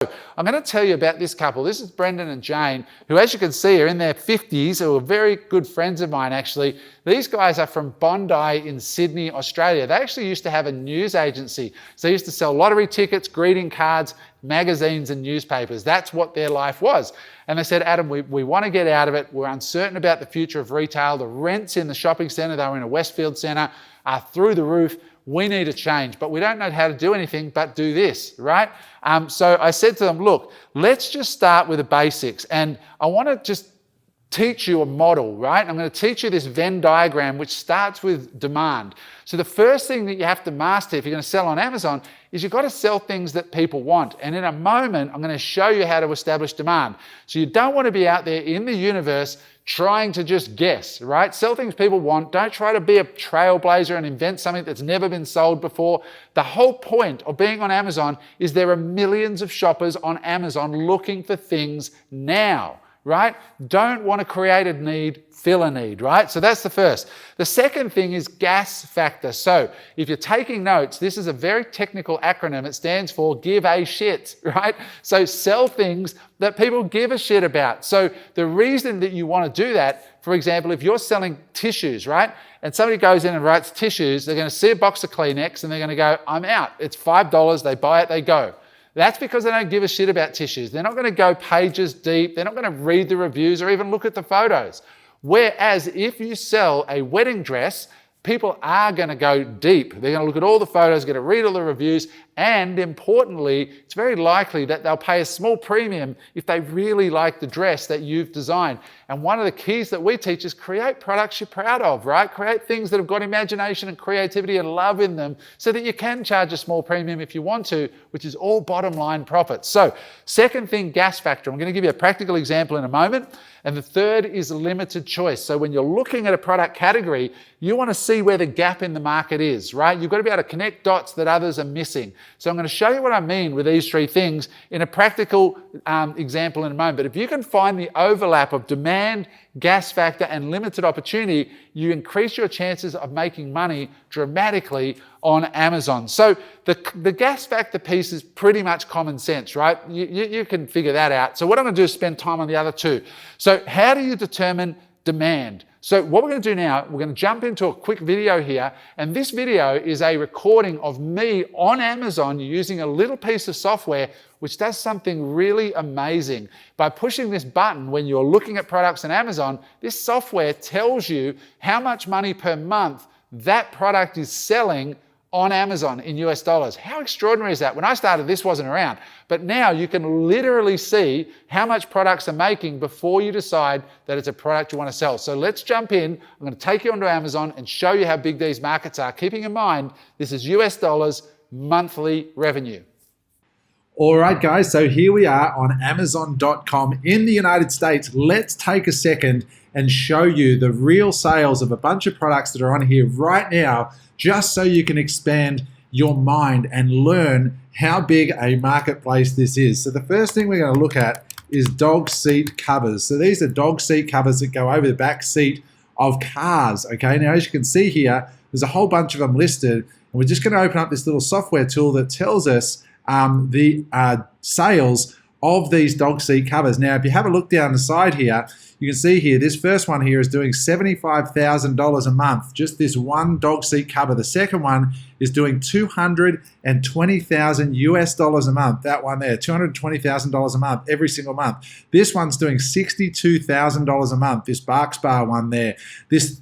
I'm going to tell you about this couple. This is Brendan and Jane, who, as you can see, are in their 50s, who are very good friends of mine, actually. These guys are from Bondi in Sydney, Australia. They actually used to have a news agency. So they used to sell lottery tickets, greeting cards, magazines and newspapers. That's what their life was. And they said, Adam, we want to get out of it. We're uncertain about the future of retail. The rents in the shopping centre, they were in a Westfield centre, are through the roof. We need a change, but we don't know how to do anything but do this, right? So I said to them, look, let's just start with the basics. And I want to just teach you a model, right? I'm going to teach you this Venn diagram, which starts with demand. So the first thing that you have to master if you're going to sell on Amazon is you've got to sell things that people want. And in a moment, I'm going to show you how to establish demand. So you don't want to be out there in the universe trying to just guess, right? Sell things people want. Don't try to be a trailblazer and invent something that's never been sold before. The whole point of being on Amazon is there are millions of shoppers on Amazon looking for things now, right? Don't want to create a need, fill a need, right? So that's the first. The second thing is gas factor. So if you're taking notes, this is a very technical acronym. It stands for give a shit, right? So sell things that people give a shit about. So the reason that you want to do that, for example, if you're selling tissues, right? And somebody goes in and writes tissues, they're going to see a box of Kleenex and they're going to go, I'm out. It's $5. They buy it, they go. That's because they don't give a shit about tissues. They're not going to go pages deep. They're not going to read the reviews or even look at the photos. Whereas if you sell a wedding dress, people are going to go deep. They're going to look at all the photos, going to read all the reviews, and importantly, it's very likely that they'll pay a small premium if they really like the dress that you've designed. And one of the keys that we teach is create products you're proud of, right? Create things that have got imagination and creativity and love in them so that you can charge a small premium if you want to, which is all bottom line profits. So second thing, gas factor. I'm going to give you a practical example in a moment. And the third is limited choice. So when you're looking at a product category, you want to see where the gap in the market is, right? You've got to be able to connect dots that others are missing. So I'm going to show you what I mean with these three things in a practical example in a moment. But if you can find the overlap of demand, gas factor, and limited opportunity, you increase your chances of making money dramatically on Amazon. So the gas factor piece is pretty much common sense, right? You can figure that out. So what I'm going to do is spend time on the other two. So how do you determine demand? So what we're going to do now, we're going to jump into a quick video here, and this video is a recording of me on Amazon using a little piece of software which does something really amazing. By pushing this button when you're looking at products on Amazon, this software tells you how much money per month that product is selling on Amazon in US dollars. How extraordinary is that? When I started, this wasn't around. But now you can literally see how much products are making before you decide that it's a product you want to sell. So let's jump in. I'm going to take you onto Amazon and show you how big these markets are. Keeping in mind, this is US dollars monthly revenue. All right, guys, so here we are on Amazon.com in the United States. Let's take a second and show you the real sales of a bunch of products that are on here right now, just so you can expand your mind and learn how big a marketplace this is. So the first thing we're going to look at is dog seat covers. So these are dog seat covers that go over the back seat of cars, okay? Now, as you can see here, there's a whole bunch of them listed, and we're just going to open up this little software tool that tells us the sales of these dog seat covers. Now, if you have a look down the side here, you can see here, this first one here is doing $75,000 a month, just this one dog seat cover. The second one is doing $220,000 US dollars a month. That one there, $220,000 a month, every single month. This one's doing $62,000 a month, this Barks Bar one there. This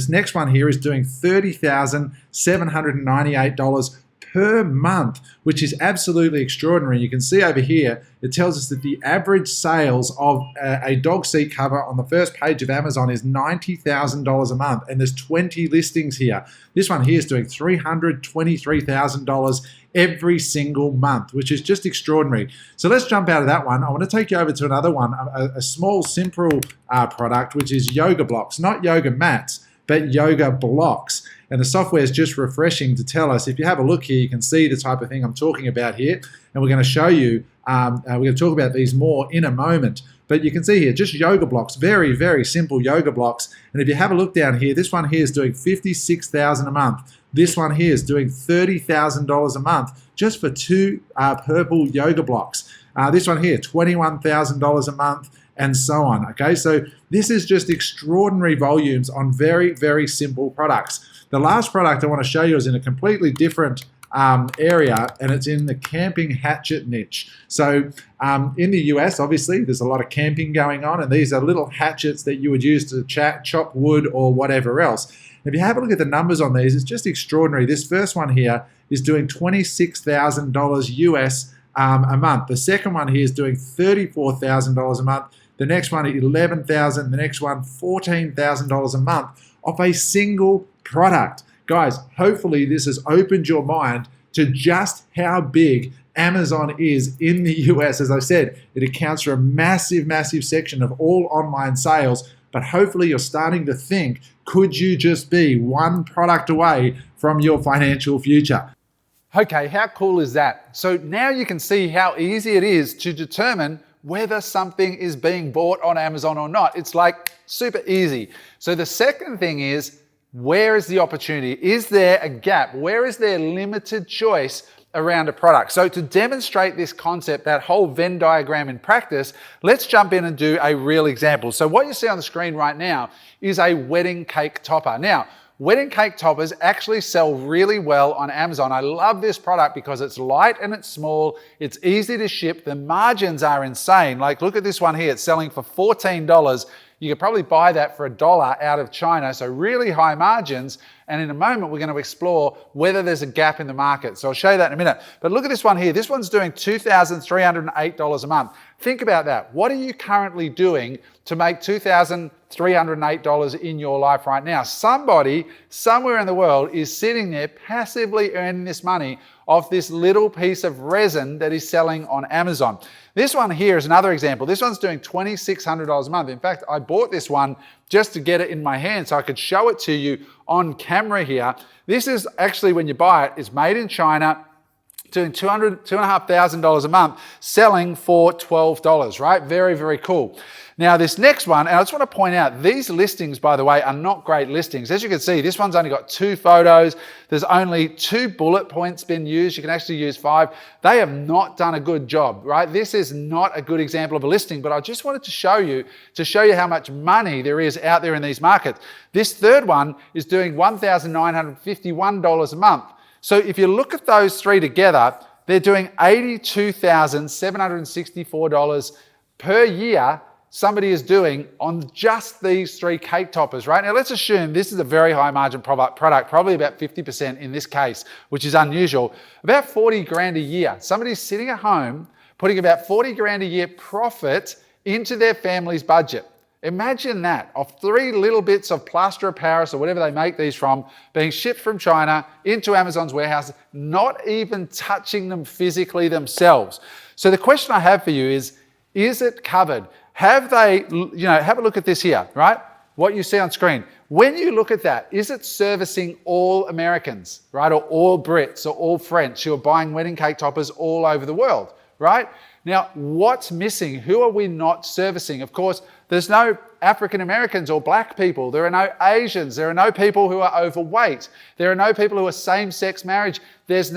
next one here is doing $30,798 per month, which is absolutely extraordinary. You can see over here, it tells us that the average sales of a dog seat cover on the first page of Amazon is $90,000 a month, and there's 20 listings here. This one here is doing $323,000 every single month, which is just extraordinary. So let's jump out of that one. I want to take you over to another one, a small, simple product, which is yoga blocks, not yoga mats, but yoga blocks. And the software is just refreshing to tell us. If you have a look here, you can see the type of thing I'm talking about here. And we're going to show you, we're going to talk about these more in a moment. But you can see here, just yoga blocks, very, very simple yoga blocks. And if you have a look down here, this one here is doing $56,000 a month. This one here is doing $30,000 a month just for two purple yoga blocks. This one here, $21,000 a month, and so on. Okay, so this is just extraordinary volumes on very, very simple products. The last product I want to show you is in a completely different area, and it's in the camping hatchet niche. So in the US, obviously, there's a lot of camping going on, and these are little hatchets that you would use to chop wood or whatever else. If you have a look at the numbers on these, it's just extraordinary. This first one here is doing $26,000 US a month. The second one here is doing $34,000 a month. The next one, $11,000. The next one, $14,000 a month off a single product. Guys, hopefully this has opened your mind to just how big Amazon is in the US. As I said, it accounts for a massive, massive section of all online sales, but hopefully you're starting to think, could you just be one product away from your financial future? Okay, how cool is that? So now you can see how easy it is to determine whether something is being bought on Amazon or not. It's like super easy. So the second thing is, where is the opportunity? Is there a gap? Where is there limited choice around a product? So to demonstrate this concept, that whole Venn diagram in practice, let's jump in and do a real example. So what you see on the screen right now is a wedding cake topper. Now, wedding cake toppers actually sell really well on Amazon. I love this product because it's light and it's small, it's easy to ship, the margins are insane. Like, look at this one here, it's selling for $14. You could probably buy that for $1 out of China, so really high margins. And in a moment, we're going to explore whether there's a gap in the market. So I'll show you that in a minute. But look at this one here. This one's doing $2,308 a month. Think about that. What are you currently doing to make $2,308 in your life right now? Somebody somewhere in the world is sitting there passively earning this money off this little piece of resin that is selling on Amazon. This one here is another example. This one's doing $2,600 a month. In fact, I bought this one just to get it in my hand so I could show it to you on camera here. This is actually, when you buy it, it's made in China, doing $2,500 a month, selling for $12, right? Very, very cool. Now this next one, and I just want to point out, these listings, by the way, are not great listings. As you can see, this one's only got 2 photos. There's only 2 bullet points been used. You can actually use 5. They have not done a good job, right? This is not a good example of a listing, but I just wanted to show you how much money there is out there in these markets. This third one is doing $1,951 a month. So if you look at those 3 together, they're doing $82,764 per year somebody is doing on just these 3 cake toppers, right? Now let's assume this is a very high margin product, probably about 50% in this case, which is unusual. About 40 grand a year. Somebody's sitting at home putting about 40 grand a year profit into their family's budget. Imagine that, of 3 little bits of plaster of Paris or whatever they make these from, being shipped from China into Amazon's warehouse, not even touching them physically themselves. So the question I have for you is it covered? Have they, have a look at this here, right? What you see on screen. When you look at that, is it servicing all Americans, right? Or all Brits or all French who are buying wedding cake toppers all over the world, right? Now, what's missing? Who are we not servicing? Of course, there's no African Americans or black people. There are no Asians. There are no people who are overweight. There are no people who are same-sex marriage. There's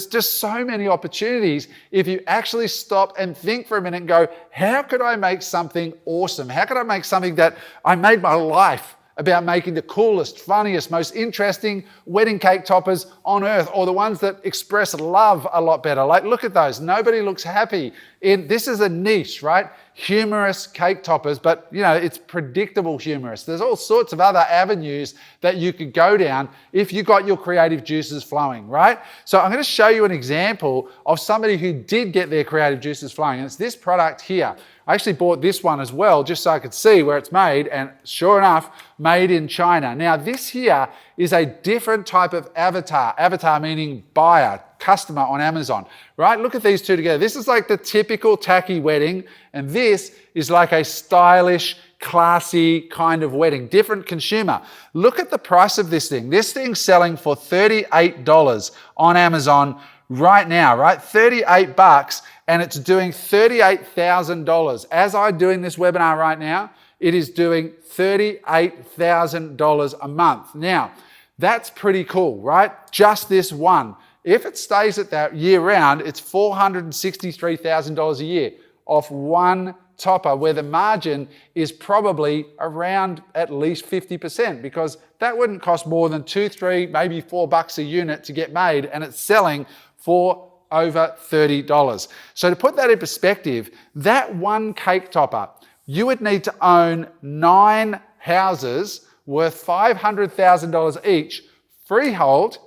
just so many opportunities if you actually stop and think for a minute and go, how could I make something awesome? How could I make something that I made my life about making the coolest, funniest, most interesting wedding cake toppers on earth, or the ones that express love a lot better? Like, look at those. Nobody looks happy. This is a niche, right? Humorous cake toppers, but it's predictable humorous. There's all sorts of other avenues that you could go down if you got your creative juices flowing, right? So I'm going to show you an example of somebody who did get their creative juices flowing, and it's this product here. I actually bought this one as well just so I could see where it's made, and sure enough, made in China. Now this here is a different type of avatar. Avatar meaning buyer, customer on Amazon, right? Look at these 2 together. This is like the typical tacky wedding, and this is like a stylish, classy kind of wedding, different consumer. Look at the price of this thing. This thing's selling for $38 on Amazon right now, right? 38 bucks, and it's doing $38,000. As I'm doing this webinar right now, it is doing $38,000 a month. Now, that's pretty cool, right? Just this one. If it stays at that year round, it's $463,000 a year off one topper, where the margin is probably around at least 50%, because that wouldn't cost more than $2, $3, maybe $4 a unit to get made, and it's selling for over $30. So to put that in perspective, that one cake topper, you would need to own 9 houses worth $500,000 each, freehold,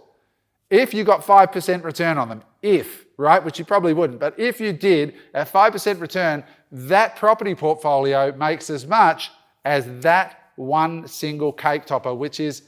if you got 5% return on them. Right? Which you probably wouldn't. But if you did, at 5% return, that property portfolio makes as much as that one single cake topper, which is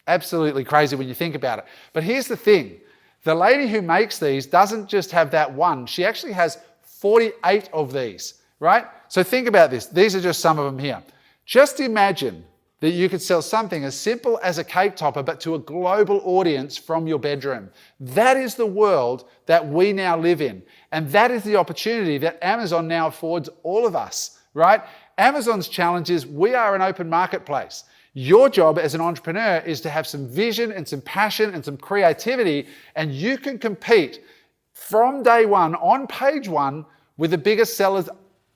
absolutely crazy when you think about it. But here's the thing. The lady who makes these doesn't just have that one. She actually has 48 of these, right? So think about this. These are just some of them here. Just imagine that you could sell something as simple as a cake topper, but to a global audience from your bedroom. That is the world that we now live in. And that is the opportunity that Amazon now affords all of us, right? Amazon's challenge is we are an open marketplace. Your job as an entrepreneur is to have some vision and some passion and some creativity, and you can compete from day one, on page one, with the biggest sellers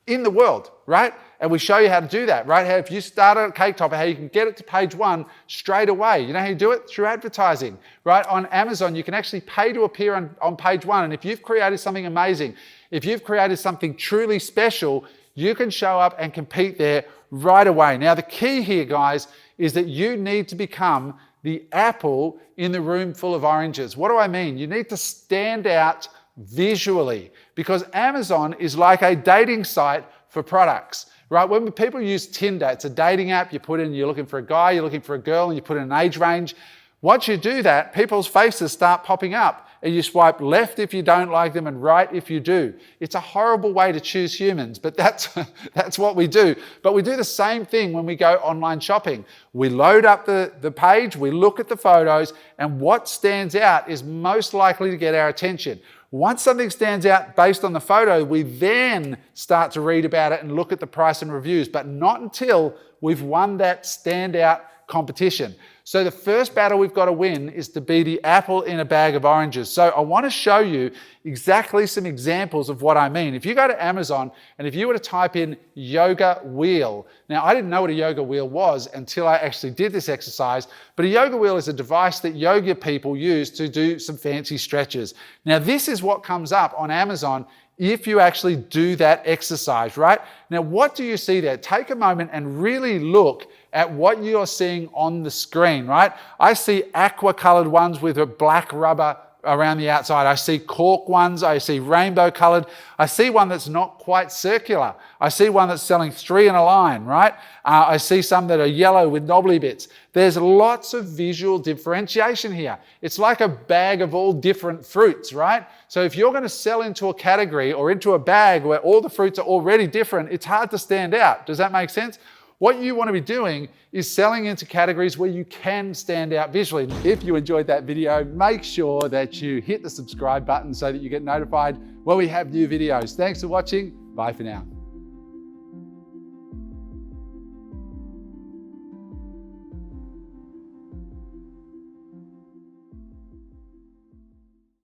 in the world, right? And we show you how to do that, right? How if you start a cake topper, how you can get it to page one straight away. You know how you do it? Through advertising, right? On Amazon, you can actually pay to appear on page one. And if you've created something amazing, if you've created something truly special, you can show up and compete there right away. Now, the key here, guys, is that you need to become the apple in the room full of oranges. What do I mean? You need to stand out visually, because Amazon is like a dating site for products, right? When people use Tinder, it's a dating app. You put in, you're looking for a guy, you're looking for a girl, and you put in an age range. Once you do that, people's faces start popping up, and you swipe left if you don't like them and right if you do. It's a horrible way to choose humans, but that's what we do. But we do the same thing when we go online shopping. We load up the page, we look at the photos, and what stands out is most likely to get our attention. Once something stands out based on the photo, we then start to read about it and look at the price and reviews, but not until we've won that standout competition. So the first battle we've got to win is to be the apple in a bag of oranges. So I want to show you exactly some examples of what I mean. If you go to Amazon and if you were to type in yoga wheel, now I didn't know what a yoga wheel was until I actually did this exercise, but a yoga wheel is a device that yoga people use to do some fancy stretches. Now this is what comes up on Amazon if you actually do that exercise, right? Now, what do you see there? Take a moment and really look at what you're seeing on the screen, right? I see aqua-colored ones with a black rubber around the outside. I see cork ones. I see rainbow-colored. I see one that's not quite circular. I see one that's selling 3 in a line, right? I see some that are yellow with knobbly bits. There's lots of visual differentiation here. It's like a bag of all different fruits, right? So if you're going to sell into a category or into a bag where all the fruits are already different, it's hard to stand out. Does that make sense? What you want to be doing is selling into categories where you can stand out visually. If you enjoyed that video, make sure that you hit the subscribe button so that you get notified when we have new videos. Thanks for watching. Bye for now.